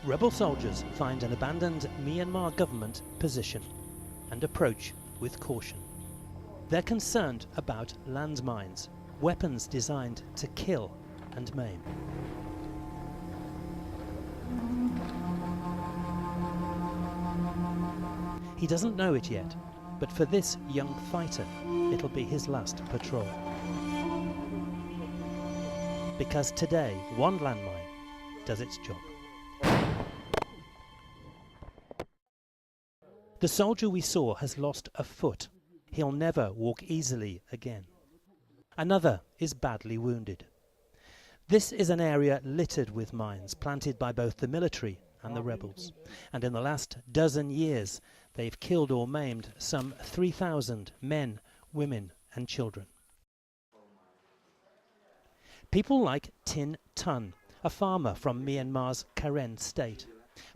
Rebel soldiers find an abandoned Myanmar government position and approach with caution. They're concerned about landmines, weapons designed to kill and maim. He doesn't know it yet, but for this young fighter, it'll be his last patrol. Because today, one landmine does its job. The soldier we saw has lost a foot. He'll never walk easily again. Another is badly wounded. This is an area littered with mines planted by both the military and the rebels. And in the last dozen years, they've killed or maimed some 3,000 men, women and children. People like Tin Tun, a farmer from Myanmar's Karen state.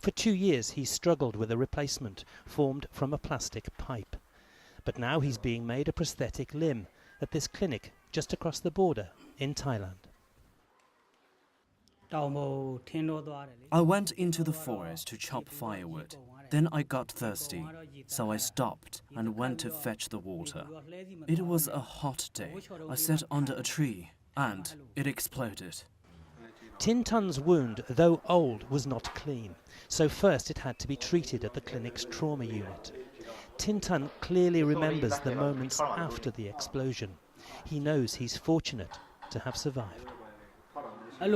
For 2 years he struggled with a replacement formed from a plastic pipe. But now he's being made a prosthetic limb at this clinic just across the border in Thailand. I went into the forest to chop firewood. Then I got thirsty, so I stopped and went to fetch the water. It was a hot day. I sat under a tree and it exploded. Tin Tun's wound, though old, was not clean, so first it had to be treated at the clinic's trauma unit. Tin Tun clearly remembers the moments after the explosion. He knows he's fortunate to have survived. I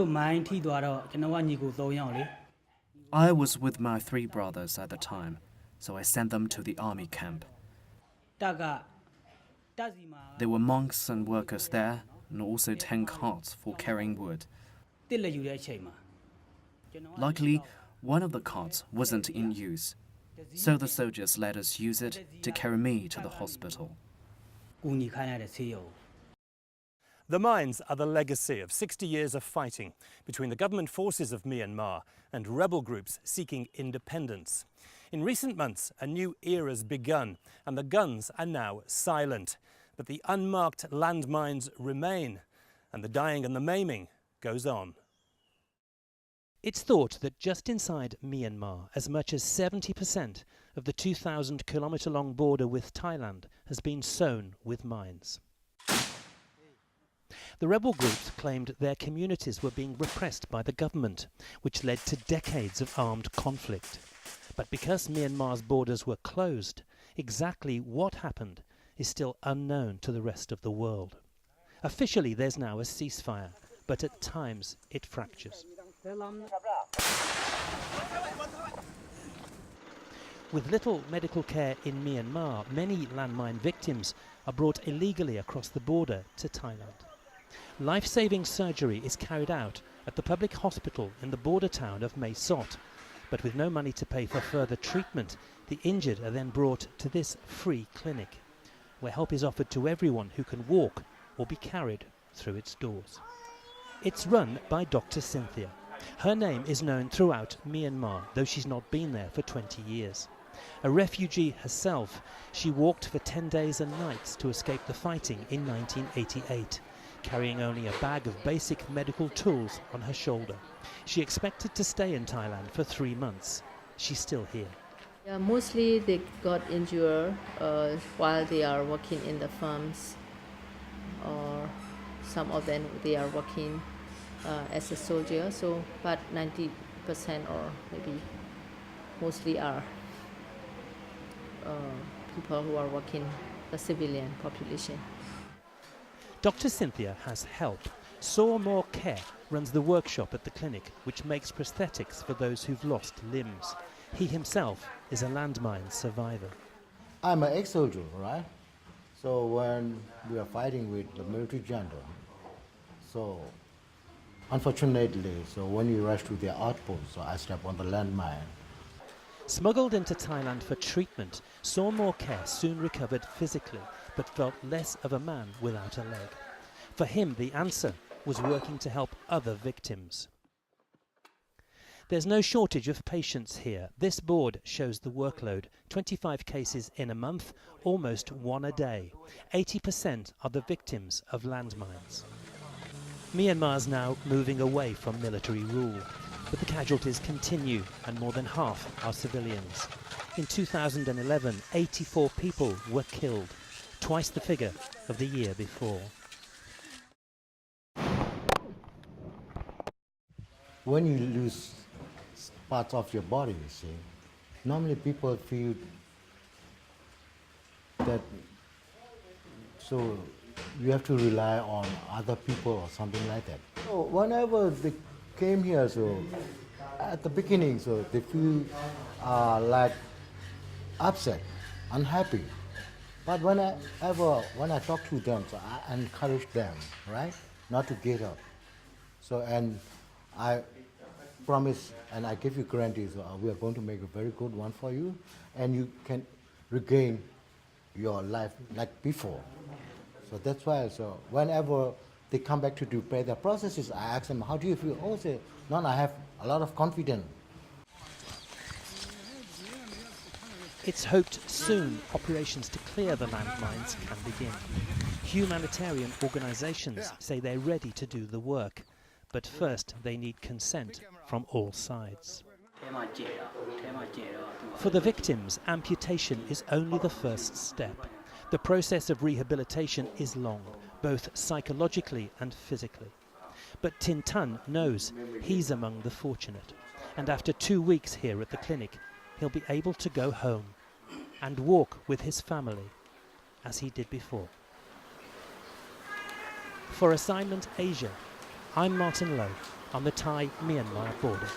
was with my 3 brothers at the time, so I sent them to the army camp. There were monks and workers there, and also 10 carts for carrying wood. Luckily, one of the carts wasn't in use, so the soldiers let us use it to carry me to the hospital. The mines are the legacy of 60 years of fighting between the government forces of Myanmar and rebel groups seeking independence. In recent months, a new era's begun, and the guns are now silent. But the unmarked landmines remain, and the dying and the maiming goes on. It's thought that just inside Myanmar, as much as 70% of the 2,000-kilometre-long border with Thailand has been sown with mines. The rebel groups claimed their communities were being repressed by the government, which led to decades of armed conflict. But because Myanmar's borders were closed, exactly what happened is still unknown to the rest of the world. Officially, there's now a ceasefire, but at times it fractures. With little medical care in Myanmar, many landmine victims are brought illegally across the border to Thailand. Life-saving surgery is carried out at the public hospital in the border town of Mai Sot, but with no money to pay for further treatment, the injured are then brought to this free clinic, where help is offered to everyone who can walk or be carried through its doors. It's run by Dr. Cynthia. Her name is known throughout Myanmar, though she's not been there for 20 years. A refugee herself, she walked for 10 days and nights to escape the fighting in 1988, carrying only a bag of basic medical tools on her shoulder. She expected to stay in Thailand for 3 months. She's still here. Yeah, mostly they got injured while they are working in the farms, or some of them they are working as a soldier. So, but 90% or maybe mostly are people who are working, the civilian population. Dr. Cynthia has help. Saw More Care runs the workshop at the clinic, which makes prosthetics for those who've lost limbs. He himself is a landmine survivor. I'm an ex-soldier, right? So when we are fighting with the military junta, so unfortunately, so when we rush to their outpost, so I step on the landmine. Smuggled into Thailand for treatment, Saw More Care soon recovered physically, but felt less of a man without a leg. For him, the answer was working to help other victims. There's no shortage of patients here. This board shows the workload. 25 cases in a month, almost 1 a day. 80% are the victims of landmines. Myanmar's now moving away from military rule. But the casualties continue, and more than half are civilians. In 2011, 84 people were killed, twice the figure of the year before. When you lose parts of your body, you see, normally people feel that, so you have to rely on other people or something like that. So whenever they came here, so at the beginning, so they feel like upset, unhappy. But when I talk to them, so I encourage them, right, not to get up. So, and I promise and I give you guarantees, we are going to make a very good one for you, and you can regain your life like before. So that's why, so whenever they come back to repair their processes, I ask them, how do you feel? Oh, say, no, I have a lot of confidence. It's hoped soon operations to clear the landmines can begin. Humanitarian organisations say they're ready to do the work, but first they need consent from all sides. For the victims, amputation is only the first step. The process of rehabilitation is long, both psychologically and physically. But Tin Tun knows he's among the fortunate, and after 2 weeks here at the clinic, he'll be able to go home and walk with his family as he did before. For Assignment Asia, I'm Martin Lowe on the Thai-Myanmar border.